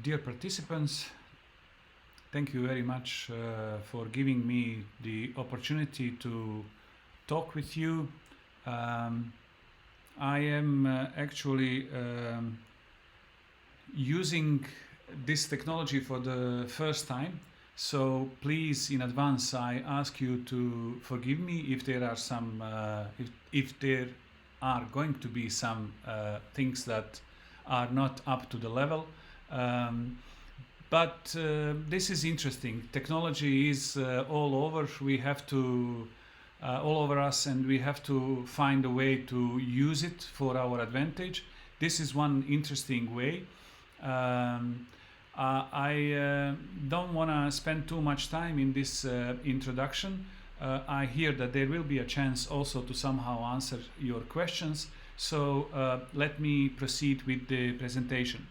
Dear participants, thank you very much for giving me the opportunity to talk with you. I am actually using this technology for the first time, so please in advance I ask you to forgive me if there are some if there are going to be some things that are not up to the level. But this is interesting. Technology is all over. We have to all over us, and we have to find a way to use it for our advantage. This is one interesting way. I don't want to spend too much time in this introduction. I hear that there will be a chance also to somehow answer your questions. So let me proceed with the presentation.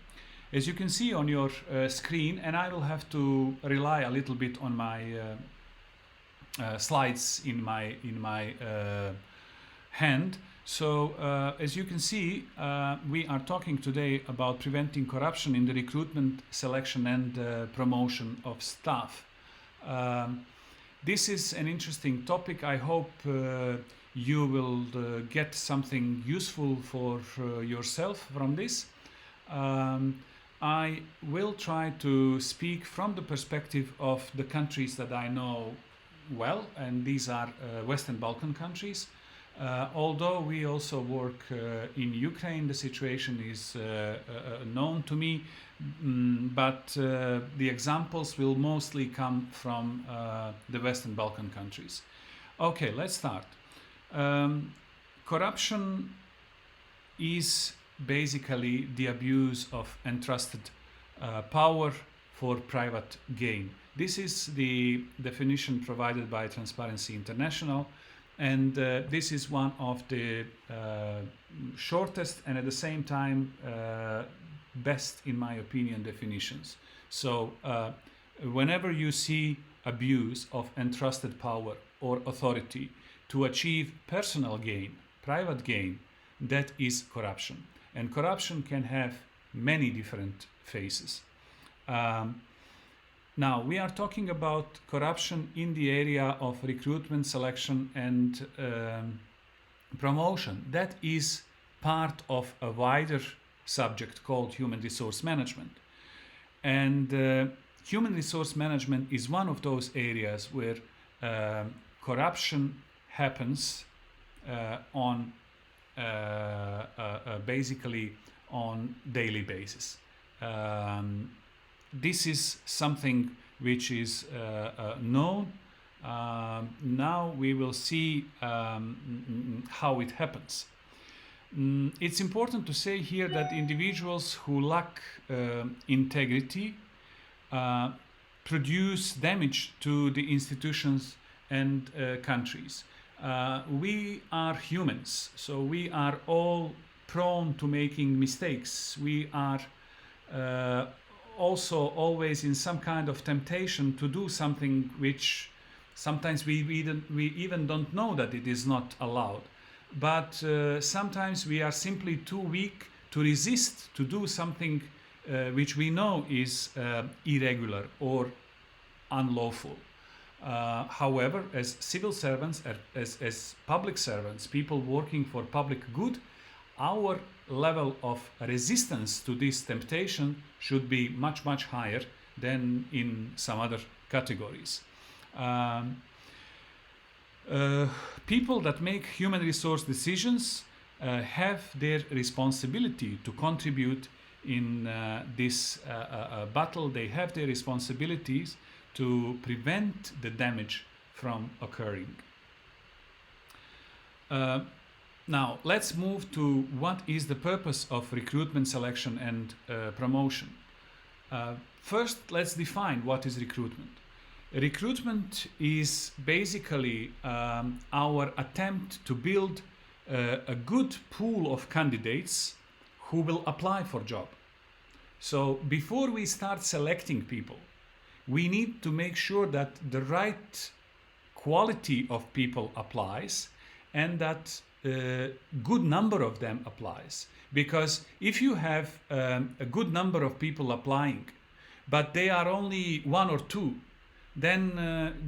As you can see on your screen, and I will have to rely a little bit on my slides in my hand. So as you can see, we are talking today about preventing corruption in the recruitment, selection, and promotion of staff. This is an interesting topic. I hope you will get something useful for yourself from this. I will try to speak from the perspective of the countries that I know well, and these are Western Balkan countries. Although we also work in Ukraine, the situation is known to me, but the examples will mostly come from the Western Balkan countries. Okay, let's start. Corruption is basically the abuse of entrusted power for private gain. This is the definition provided by Transparency International, and this is one of the shortest and at the same time best, in my opinion, definitions. So whenever you see abuse of entrusted power or authority to achieve personal gain, private gain, that is corruption. And corruption can have many different phases. Now, we are talking about corruption in the area of recruitment, selection, and promotion. That is part of a wider subject called human resource management. And human resource management is one of those areas where corruption happens on basically on daily basis. This is something which is known. Now we will see how it happens. It's important to say here that individuals who lack integrity produce damage to the institutions and countries. We are humans, so we are all prone to making mistakes. We are also always in some kind of temptation to do something which sometimes we even don't know that it is not allowed. But sometimes we are simply too weak to resist to do something which we know is irregular or unlawful. However, as civil servants, as public servants, people working for public good, our level of resistance to this temptation should be much, much higher than in some other categories. People that make human resource decisions have their responsibility to contribute in this battle. They have their responsibilities to prevent the damage from occurring. Now, let's move to what is the purpose of recruitment, selection, and promotion. First, let's define what is recruitment. Recruitment is basically our attempt to build a good pool of candidates who will apply for a job. So before we start selecting people, we need to make sure that the right quality of people applies and that a good number of them applies. Because if you have a good number of people applying but they are only one or two, then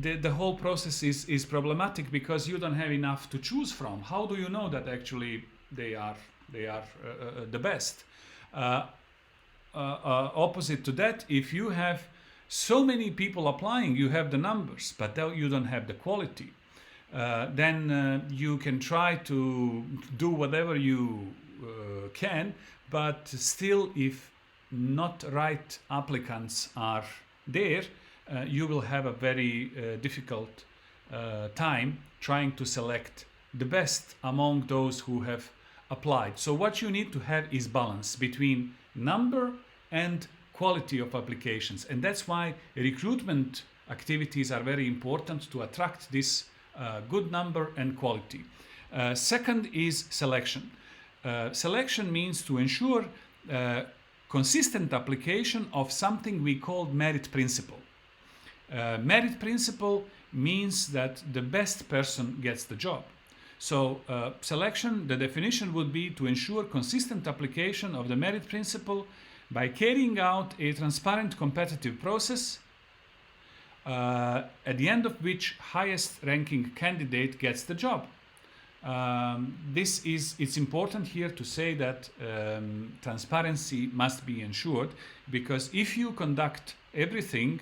the whole process is problematic because you don't have enough to choose from. How do you know that actually they are the best? Opposite to that, if you have so many people applying, you have the numbers, but you don't have the quality. Then you can try to do whatever you can, but still, if not right applicants are there, you will have a very difficult time trying to select the best among those who have applied. So what you need to have is balance between number and quality of applications, and that's why recruitment activities are very important to attract this good number and quality. Second is selection. Selection means to ensure consistent application of something we call merit principle. Merit principle means that the best person gets the job. So selection, the definition would be to ensure consistent application of the merit principle by carrying out a transparent competitive process at the end of which highest ranking candidate gets the job. It's important here to say that transparency must be ensured, because if you conduct everything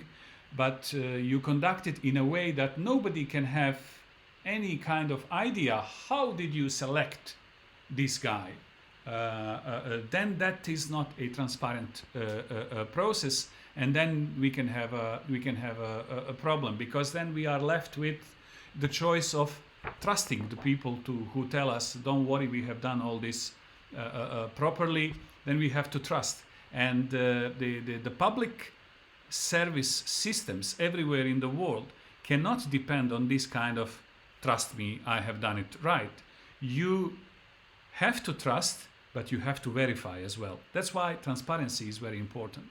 but you conduct it in a way that nobody can have any kind of idea how did you select this guy, then that is not a transparent process, and then we can have a problem, because then we are left with the choice of trusting the people who tell us, don't worry, we have done all this properly. Then we have to trust, and the public service systems everywhere in the world cannot depend on this kind of trust me, I have done it right. You have to trust, but you have to verify as well. That's why transparency is very important.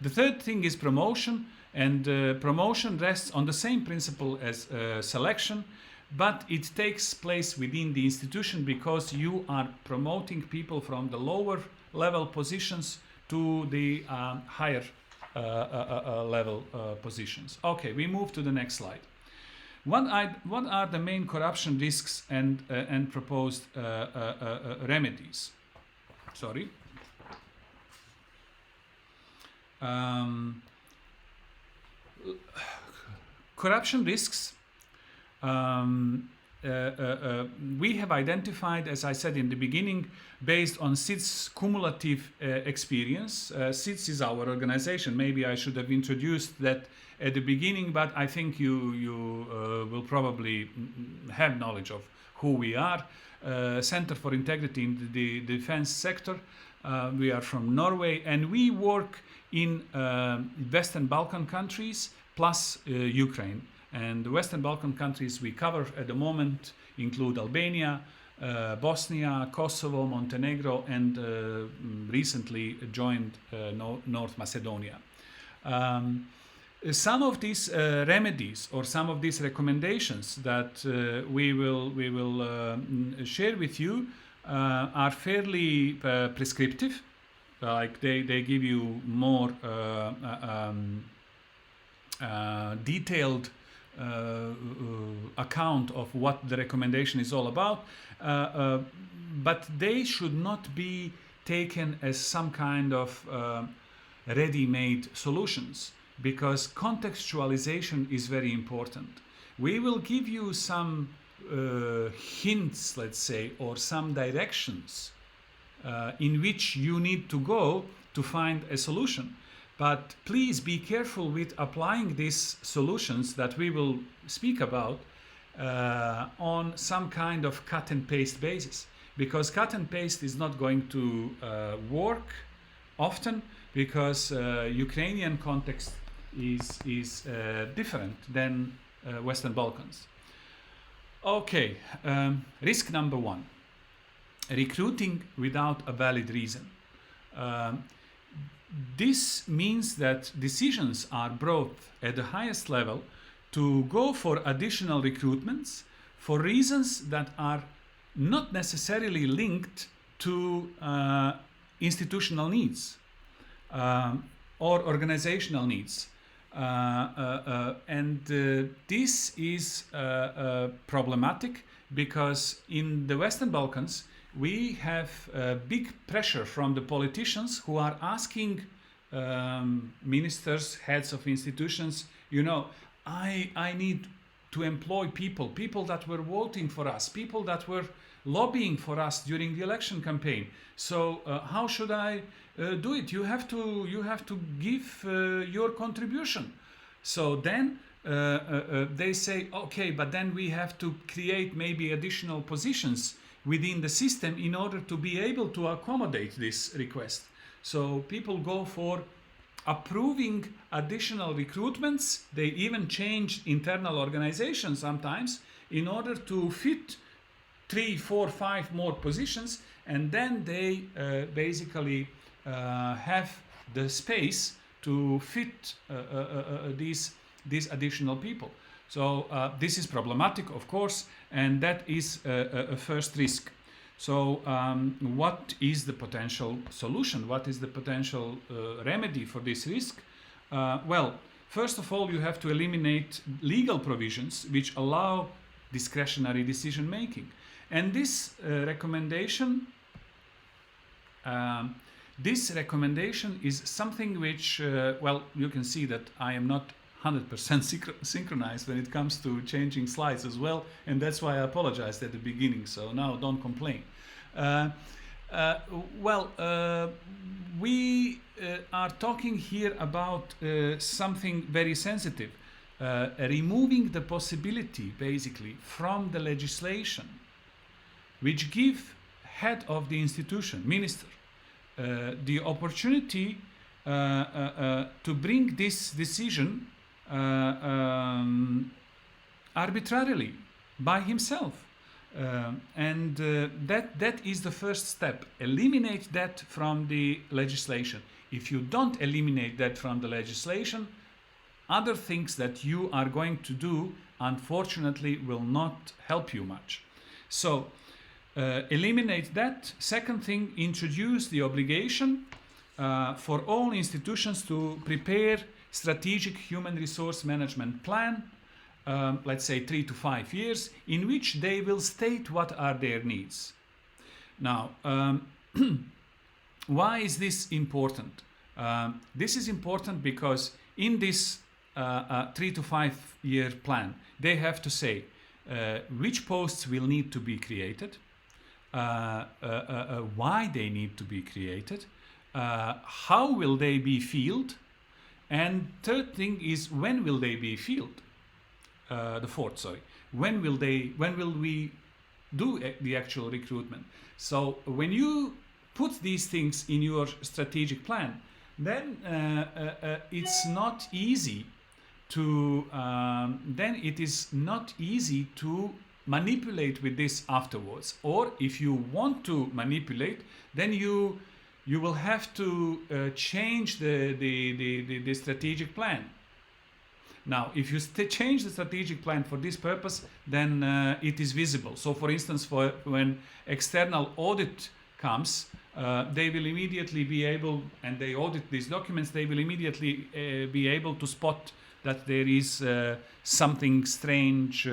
The third thing is promotion, and promotion rests on the same principle as selection, but it takes place within the institution, because you are promoting people from the lower level positions to the higher level positions. Okay, we move to the next slide. What are the main corruption risks and proposed remedies? Sorry. Corruption risks. We have identified, as I said in the beginning, based on SID's cumulative experience. SIDS is our organization. Maybe I should have introduced that at the beginning, but I think you will probably have knowledge of who we are. Center for Integrity in the Defense Sector. We are from Norway, and we work in Western Balkan countries plus Ukraine. And the Western Balkan countries we cover at the moment include Albania, Bosnia, Kosovo, Montenegro, and recently joined North Macedonia. Some of these remedies or some of these recommendations that we will share with you are fairly prescriptive. Like they give you more detailed account of what the recommendation is all about, but they should not be taken as some kind of ready-made solutions, because contextualization is very important. We will give you some hints, let's say, or some directions in which you need to go to find a solution. But please be careful with applying these solutions that we will speak about on some kind of cut and paste basis, because cut and paste is not going to work often, because Ukrainian context is different than Western Balkans. Okay, risk number one, recruiting without a valid reason. This means that decisions are brought at the highest level to go for additional recruitments for reasons that are not necessarily linked to institutional needs. or organizational needs. This is problematic because in the Western Balkans we have big pressure from the politicians who are asking ministers, heads of institutions, I need to employ people that were voting for us, people that were lobbying for us during the election campaign. So how should I do it? You have to give your contribution. So then they say, okay, but then we have to create maybe additional positions within the system in order to be able to accommodate this request. So people go for approving additional recruitments. They even change internal organizations sometimes in order to fit 3, 4, 5 more positions, and then they basically have the space to fit these additional people. So this is problematic, of course, and that is a first risk. So what is the potential solution? What is the potential remedy for this risk? Well, first of all, you have to eliminate legal provisions which allow discretionary decision making. And this recommendation is something which, well, you can see that I am not 100% synchronized when it comes to changing slides as well, and that's why I apologized at the beginning, so now don't complain. We are talking here about something very sensitive, removing the possibility basically from the legislation which give head of the institution, minister, the opportunity to bring this decision arbitrarily by himself, and that is the first step. Eliminate that from the legislation. If you don't eliminate that from the legislation, other things that you are going to do unfortunately will not help you much. So eliminate that. Second thing, introduce the obligation for all institutions to prepare strategic human resource management plan, let's say 3 to 5 years, in which they will state what are their needs. Now, why is this important? This is important because in this 3 to 5 year plan, they have to say which posts will need to be created, why they need to be created, how will they be filled, and third thing is when will they be filled. The fourth, sorry. When will we do the actual recruitment? So when you put these things in your strategic plan, then it's not easy to it is not easy to manipulate with this afterwards. Or if you want to manipulate, then you will have to change the strategic plan. Now, if you change the strategic plan for this purpose, then it is visible. So, for instance, when external audit comes, they will immediately be able, and they audit these documents, they will immediately be able to spot that there is something strange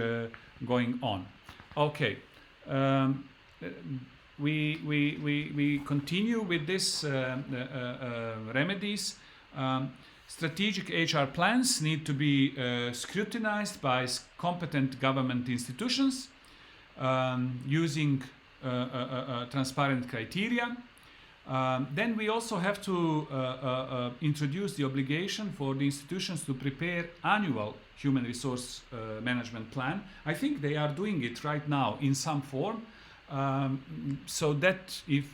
going on. Okay. We continue with this remedies. Strategic HR plans need to be scrutinized by competent government institutions using transparent criteria. Then we also have to introduce the obligation for the institutions to prepare annual human resource management plan. I think they are doing it right now in some form. So that if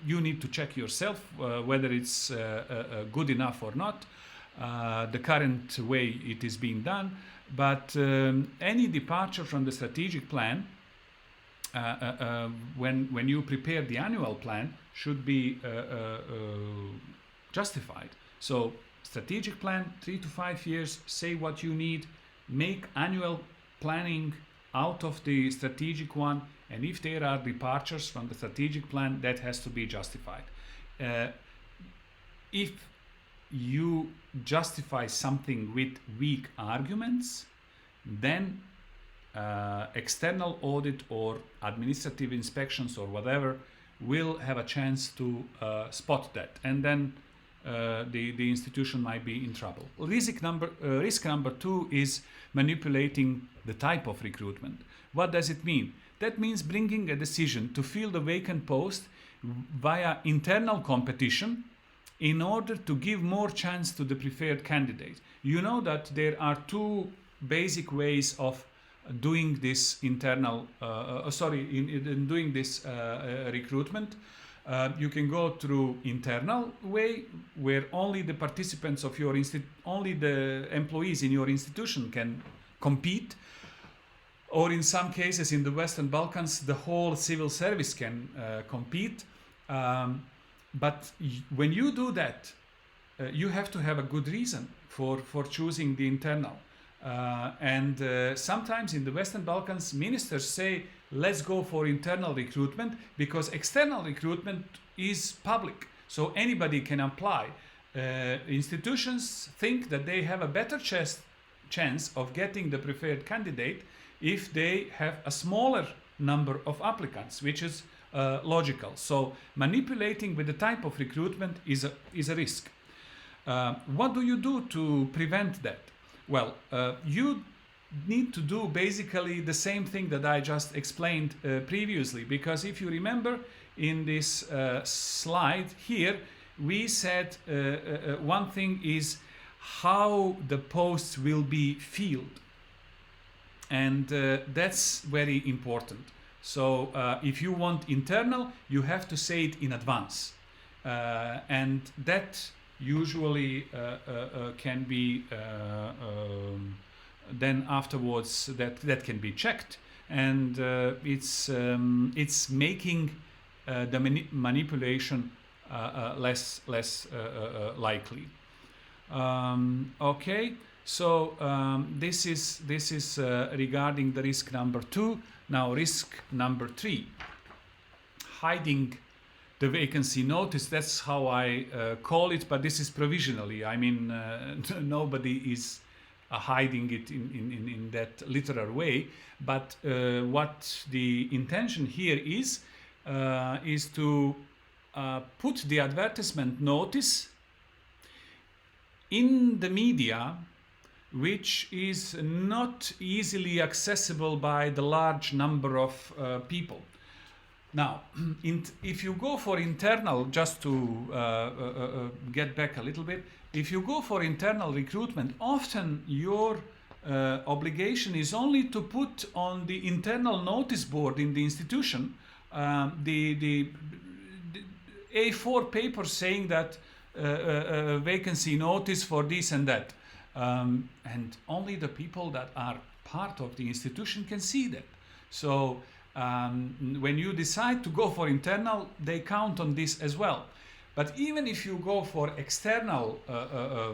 you need to check yourself whether it's good enough or not, the current way it is being done, but any departure from the strategic plan when you prepare the annual plan should be justified. So strategic plan, 3 to 5 years, say what you need, make annual planning out of the strategic one, and if there are departures from the strategic plan, that has to be justified. If you justify something with weak arguments, then external audit or administrative inspections or whatever will have a chance to spot that, and then the institution might be in trouble. Risk number 2 is manipulating the type of recruitment. What does it mean? That means bringing a decision to fill the vacant post via internal competition in order to give more chance to the preferred candidate. You know that there are 2 basic ways of doing this internal, in doing this recruitment. You can go through internal way, where only the participants of your only the employees in your institution can compete, or in some cases in the Western Balkans, the whole civil service can compete. But when you do that, you have to have a good reason for choosing the internal. And sometimes in the Western Balkans, ministers say, let's go for internal recruitment because external recruitment is public, so anybody can apply. Institutions think that they have a better chance of getting the preferred candidate if they have a smaller number of applicants, which is logical. So manipulating with the type of recruitment is a risk. What do you do to prevent that? Well, you need to do basically the same thing that I just explained previously, because if you remember in this slide here, we said one thing is how the posts will be filled, and that's very important. So if you want internal, you have to say it in advance, and that usually can be then afterwards that can be checked, and it's making the manipulation less likely. Okay, so this is regarding the risk number 2. Now risk number 3, hiding the vacancy notice. That's how I call it, but this is provisionally. I mean, nobody is hiding it in that literal way. But what the intention here is to put the advertisement notice in the media, which is not easily accessible by the large number of people. Now, if you go for internal, just to get back a little bit, if you go for internal recruitment, often your obligation is only to put on the internal notice board in the institution the A4 paper saying that vacancy notice for this and that. And only the people that are part of the institution can see that. So when you decide to go for internal, they count on this as well. But even if you go for external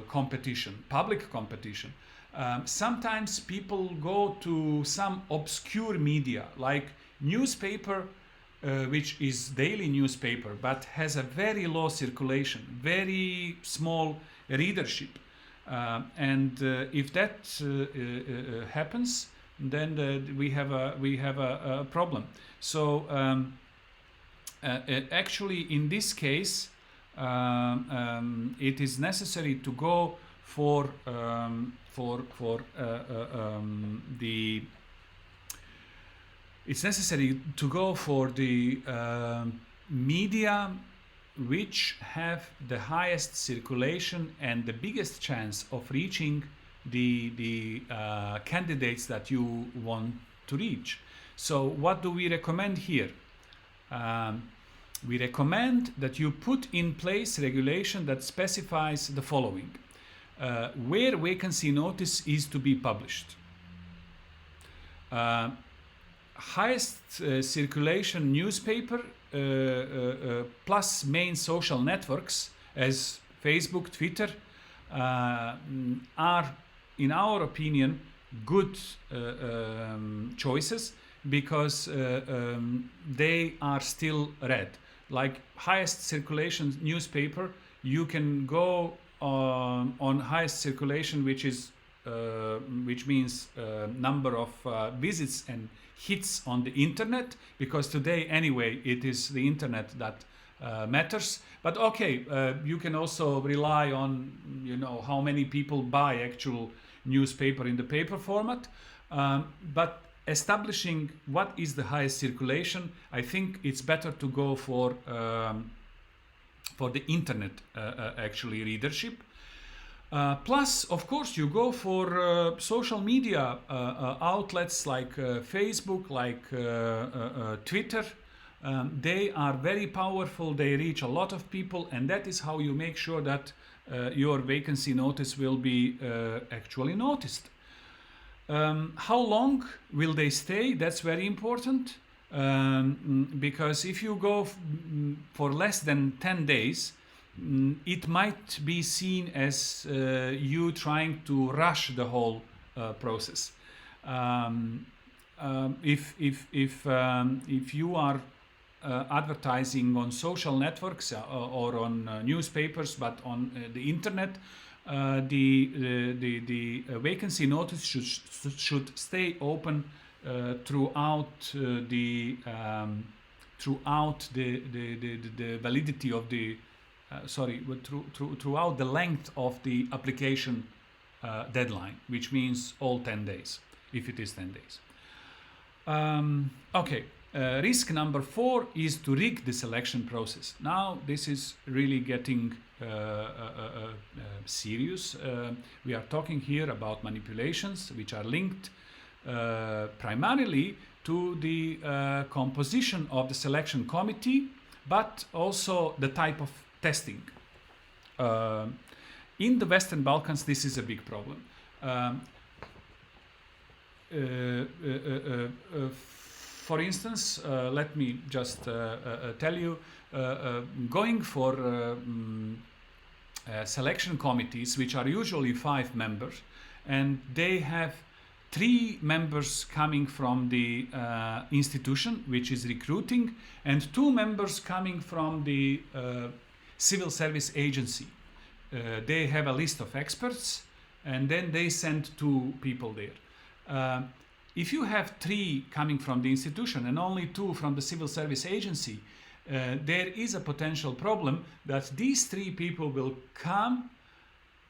competition, public competition, sometimes people go to some obscure media, like newspaper, which is daily newspaper, but has a very low circulation, very small readership. And if that happens, then we have a problem. So actually, in this case, it is necessary to go for the. It's necessary to go for the media which have the highest circulation and the biggest chance of reaching the candidates that you want to reach. So what do we recommend here? We recommend that you put in place regulation that specifies the following. Where vacancy notice is to be published. Highest circulation newspaper plus main social networks as Facebook, Twitter are, in our opinion, good choices because they are still read. Like highest circulation newspaper, you can go on highest circulation, which means number of visits and hits on the internet, because today anyway it is the internet that matters. But okay, you can also rely on, you know, how many people buy actual newspaper in the paper format. But establishing what is the highest circulation, I think it's better to go for the internet actually readership. Plus, of course, you go for social media outlets like Facebook, like Twitter. They are very powerful, they reach a lot of people, and that is how you make sure that your vacancy notice will be actually noticed. How long will they stay? That's very important, because if you go for less than 10 days, it might be seen as you trying to rush the whole process. If you are advertising on social networks or on newspapers, but on the internet, the vacancy notice should stay open throughout the validity of the throughout the length of the application deadline, which means all 10 days, if it is 10 days. Okay, risk number 4 is to rig the selection process. Now this is really getting serious. We are talking here about manipulations which are linked primarily to the composition of the selection committee, but also the type of testing. In the Western Balkans, this is a big problem. For instance, let me just tell you, going for selection committees, which are usually 5 members, and they have 3 members coming from the institution, which is recruiting, and 2 members coming from the civil service agency. They have a list of experts, and then they send 2 people there. If you have 3 coming from the institution and only 2 from the civil service agency, there is a potential problem that these 3 people will come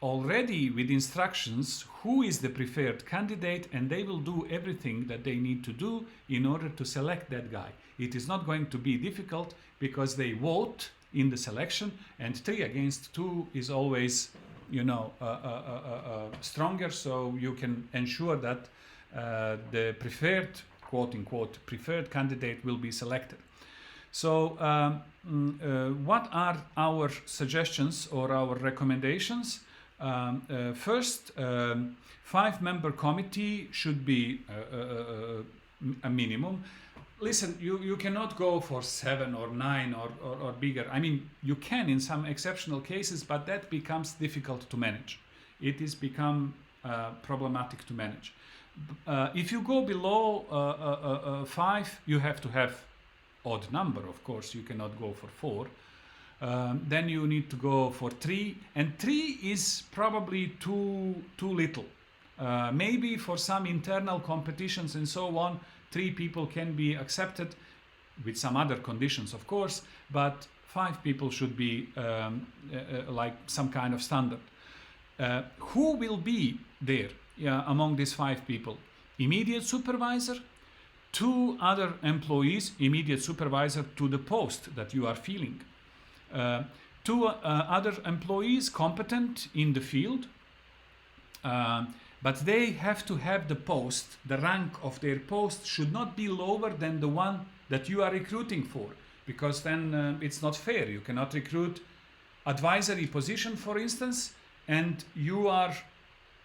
already with instructions who is the preferred candidate, and they will do everything that they need to do in order to select that guy. It is not going to be difficult because they vote in the selection, and 3 against 2 is always, you know, stronger, so you can ensure that the preferred, quote unquote, preferred candidate will be selected. So what are our suggestions or our recommendations? First, 5-member committee should be a minimum. Listen, you cannot go for 7 or 9 or bigger. I mean, you can in some exceptional cases, but that becomes difficult to manage. It is become problematic to manage. If you go below 5, you have to have odd number, of course. You cannot go for 4. Then you need to go for 3, and 3 is probably too little. Maybe for some internal competitions and so on, 3 people can be accepted with some other conditions, of course, but 5 people should be like some kind of standard. Who will be there among these 5 people? Immediate supervisor, 2 other employees, immediate supervisor to the post that you are filling. 2 other employees competent in the field, but they have to have the post, the rank of their post should not be lower than the one that you are recruiting for, because then it's not fair. You cannot recruit advisory position, for instance, and you are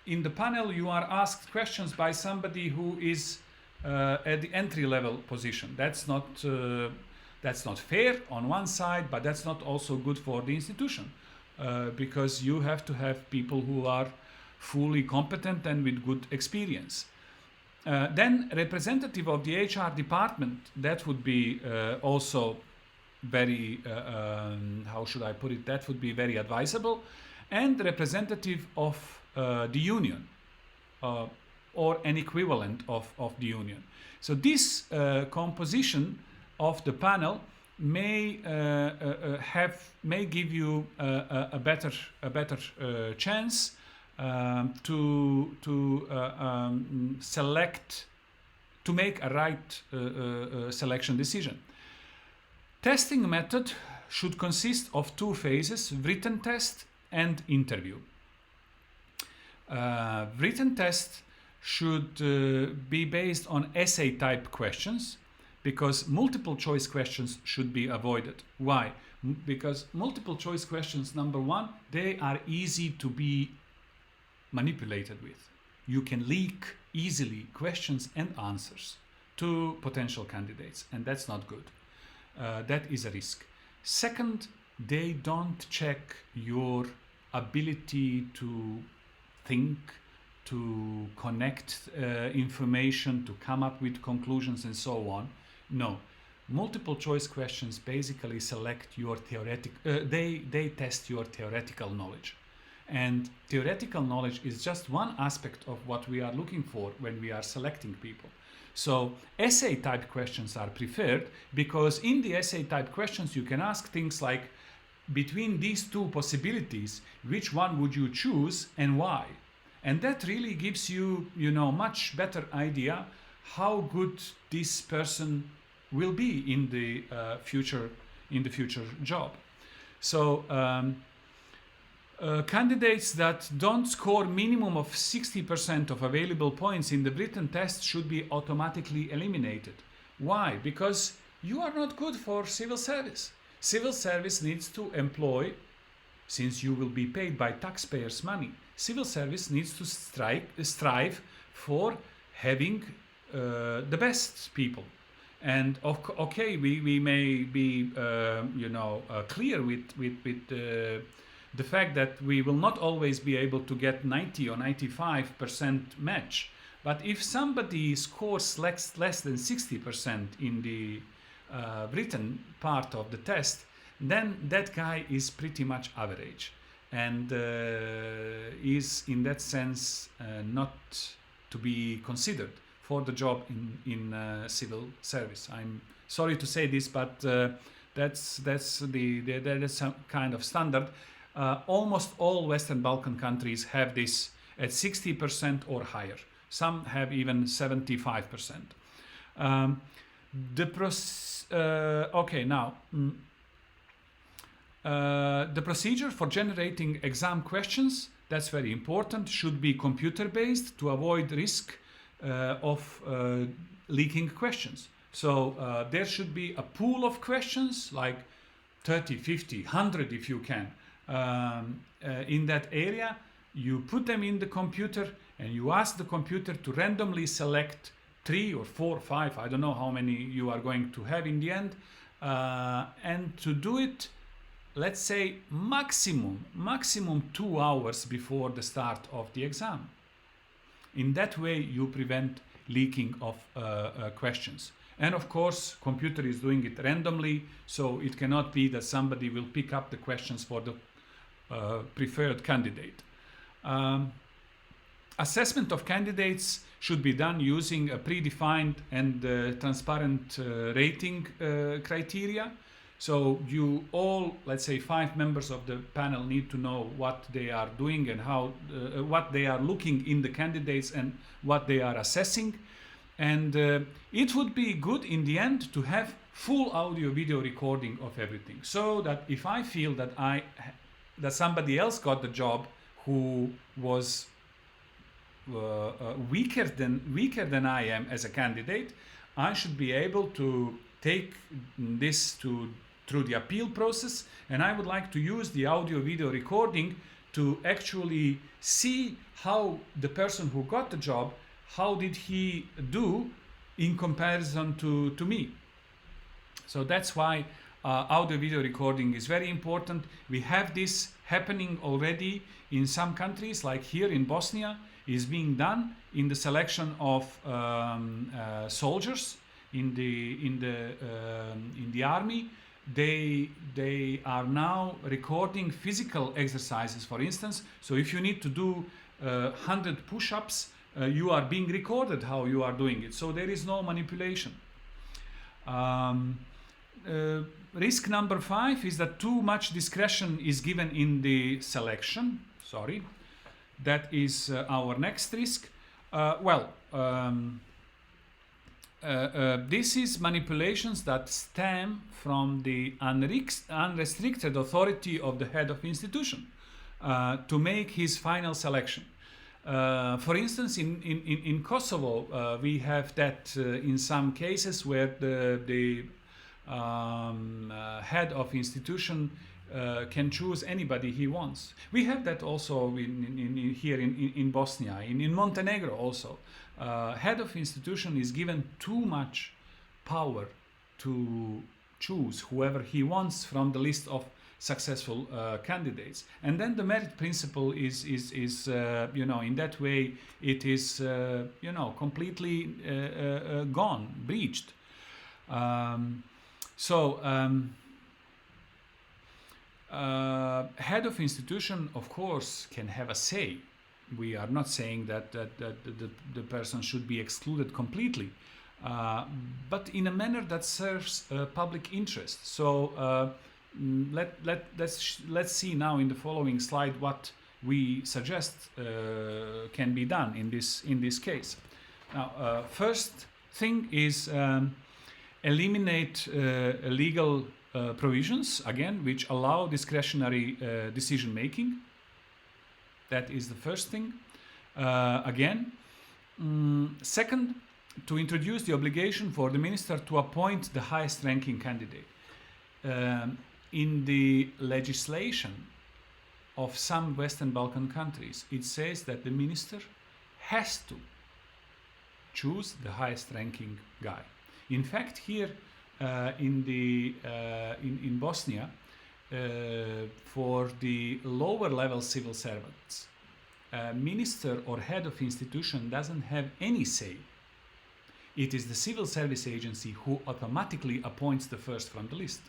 in the panel, you are asked questions by somebody who is at the entry level position. That's not fair on one side, but that's not also good for the institution, because you have to have people who are fully competent and with good experience. Then representative of the HR department, that would be also very, how should I put it, that would be very advisable. and representative of the union or an equivalent of the union. So this composition of the panel may give you a better chance to select, to make a right selection decision. Testing method should consist of two phases: written test and interview. Written test should be based on essay type questions, because multiple choice questions should be avoided. Why? Because multiple choice questions, number one, they are easy to be manipulated with. You can leak easily questions and answers to potential candidates, and that's not good. That is a risk. Second, they don't check your ability to think, to connect information, to come up with conclusions and so on. No, multiple choice questions basically select your they test your theoretical knowledge. And theoretical knowledge is just one aspect of what we are looking for when we are selecting people. So essay type questions are preferred because in the essay type questions you can ask things like, between these two possibilities, which one would you choose and why? And that really gives you, much better idea how good this person will be in the future job. So candidates that don't score minimum of 60% of available points in the written test should be automatically eliminated. Why? Because you are not good for civil service. Civil service needs to employ, since you will be paid by taxpayers' money, civil service needs to strive for having the best people. And okay, we may be clear with the fact that we will not always be able to get 90 or 95% match. But if somebody scores less than 60% in the written part of the test, then that guy is pretty much average and is in that sense not to be considered for the job in civil service. I'm sorry to say this, but that's some kind of standard. Almost all Western Balkan countries have this at 60% or higher. Some have even 75%. The procedure for generating exam questions, that's very important, should be computer-based to avoid risk of leaking questions. So there should be a pool of questions, like 30, 50, 100 if you can. In that area, you put them in the computer and you ask the computer to randomly select 3 or 4 or 5, I don't know how many you are going to have in the end, and to do it, let's say maximum 2 hours before the start of the exam. In that way you prevent leaking of questions. And of course, computer is doing it randomly, so it cannot be that somebody will pick up the questions for the preferred candidate. Assessment of candidates should be done using a predefined and transparent rating criteria. So you all, let's say 5 members of the panel, need to know what they are doing and how what they are looking in the candidates and what they are assessing. And it would be good in the end to have full audio video recording of everything, so that if I feel that that somebody else got the job who was weaker than I am as a candidate, I should be able to take this through the appeal process, and I would like to use the audio video recording to actually see how the person who got the job, how did he do in comparison to me. So that's why audio video recording is very important. We have this happening already in some countries, like here in Bosnia is being done in the selection of soldiers in the army. they are now recording physical exercises, for instance. So if you need to do 100 push-ups, you are being recorded how you are doing it. So there is no manipulation. Risk number 5 is that too much discretion is given in the selection. Sorry, that is our next risk. This is manipulations that stem from the unrestricted authority of the head of institution to make his final selection. For instance, in Kosovo, we have that in some cases where the head of institution can choose anybody he wants. We have that also here in Bosnia, in Montenegro also. Head of institution is given too much power to choose whoever he wants from the list of successful candidates, and then the merit principle is in that way it is completely gone, breached. Head of institution, of course, can have a say. We are not saying that the person should be excluded completely, but in a manner that serves public interest. So let's see now in the following slide what we suggest can be done in this case. Now, first thing is eliminate legal provisions, again, which allow discretionary decision making. That is the first thing. Second, to introduce the obligation for the minister to appoint the highest ranking candidate. In the legislation of some Western Balkan countries, it says that the minister has to choose the highest ranking guy. In fact, here in Bosnia, for the lower level civil servants, minister or head of institution doesn't have any say. It is the civil service agency who automatically appoints the first from the list.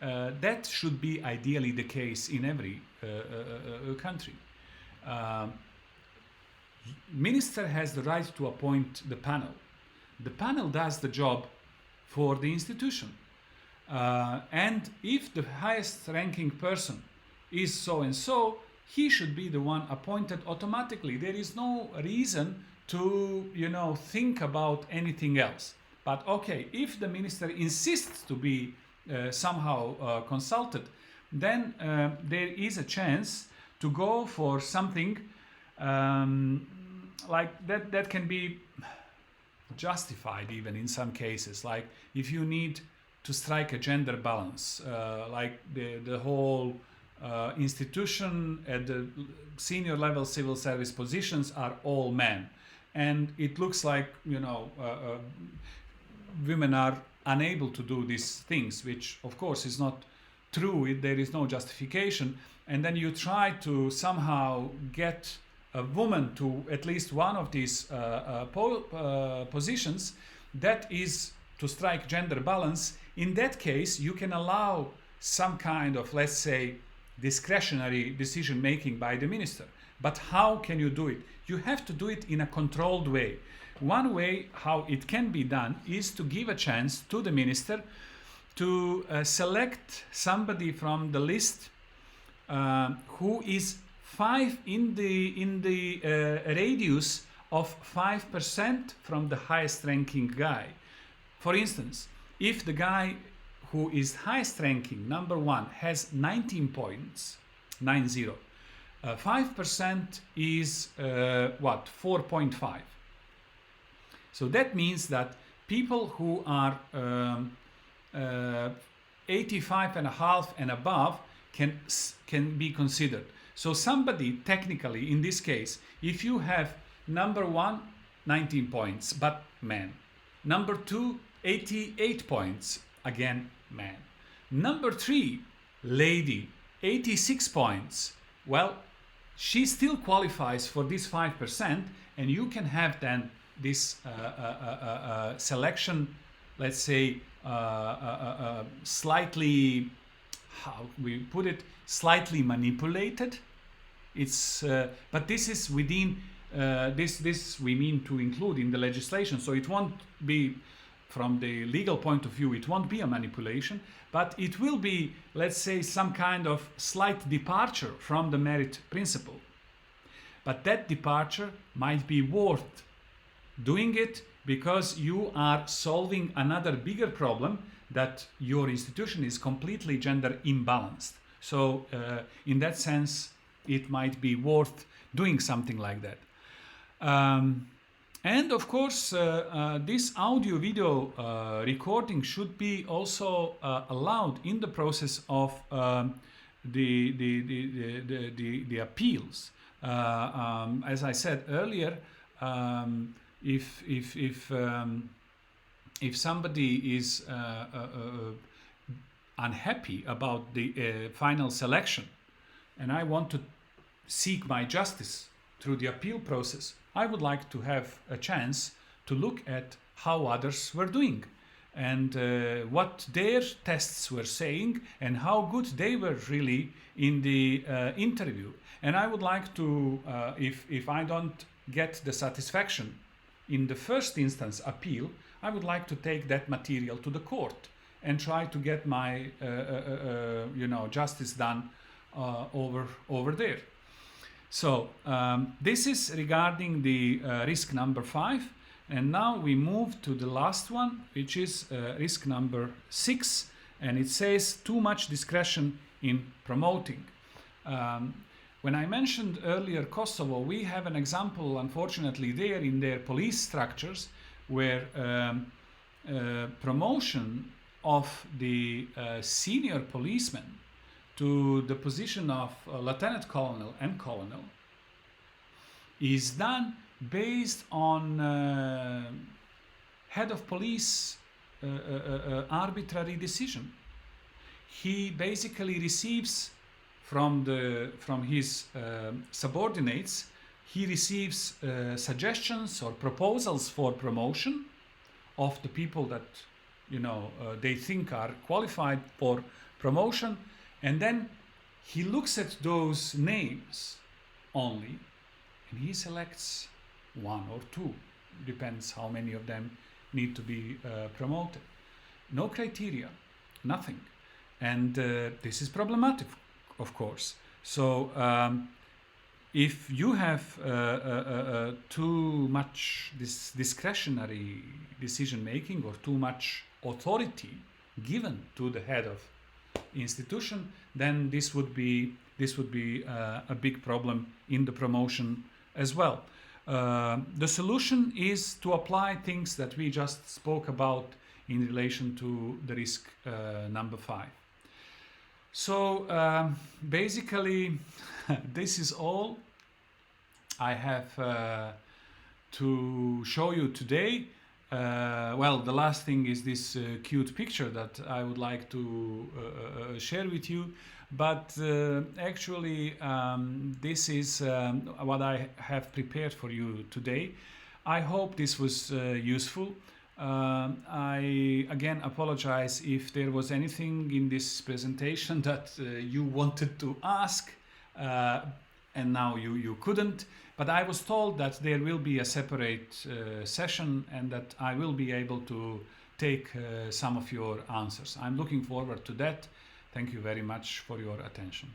That should be ideally the case in every country. Minister has the right to appoint the panel. The panel does the job for the institution. And if the highest ranking person is so and so, he should be the one appointed automatically. There is no reason to think about anything else. But okay, if the minister insists to be somehow consulted, then there is a chance to go for something like that can be justified even in some cases, like if you need to strike a gender balance, like the whole institution at the senior level civil service positions are all men, and it looks like women are unable to do these things, which of course is not true. There is no justification, and then you try to somehow get a woman to at least one of these positions, that is to strike gender balance. In that case, you can allow some kind of, let's say, discretionary decision making by the minister. But how can you do it? You have to do it in a controlled way. One way how it can be done is to give a chance to the minister to select somebody from the list who is in the radius of 5% from the highest ranking guy. For instance, if the guy who is highest ranking, number one, has 19 points, 90, 5% is 4.5. So that means that people who are 85.5 and above can be considered. So somebody technically, in this case, if you have number one, 19 points, but man. Number two, 88 points, again, man. Number three, lady, 86 points. Well, she still qualifies for this 5%, and you can have then this selection, let's say, slightly, how we put it, slightly manipulated. It's but this is within this we mean to include in the legislation, so it won't be, from the legal point of view, it won't be a manipulation, but it will be, let's say, some kind of slight departure from the merit principle. But that departure might be worth doing it because you are solving another bigger problem, that your institution is completely gender imbalanced. So in that sense, it might be worth doing something like that. And of course, this audio-video recording should be also allowed in the process of the appeals. As I said earlier, if somebody is unhappy about the final selection, and I want to seek my justice through the appeal process, I would like to have a chance to look at how others were doing and what their tests were saying and how good they were really in the interview. And I would like to, if I don't get the satisfaction in the first instance appeal, I would like to take that material to the court and try to get my justice done over there. So this is regarding the risk number 5, and now we move to the last one, which is risk number 6, and it says too much discretion in promoting. When I mentioned earlier Kosovo, we have an example, unfortunately, there in their police structures where promotion of the senior policeman to the position of lieutenant colonel and colonel is done based on head of police arbitrary decision. He basically receives from his subordinates, he receives suggestions or proposals for promotion of the people that they think are qualified for promotion, and then he looks at those names only and he selects 1 or 2, depends how many of them need to be promoted. No criteria, nothing. And this is problematic, of course. So if you have too much discretionary decision making or too much authority given to the head of institution, then this would be a big problem in the promotion as well. The solution is to apply things that we just spoke about in relation to the risk number 5. So basically this is all I have to show you today. Well, the last thing is this cute picture that I would like to share with you, but actually this is what I have prepared for you today. I hope this was useful. I again apologize if there was anything in this presentation that you wanted to ask and now you couldn't, but I was told that there will be a separate session and that I will be able to take some of your answers. I'm looking forward to that. Thank you very much for your attention.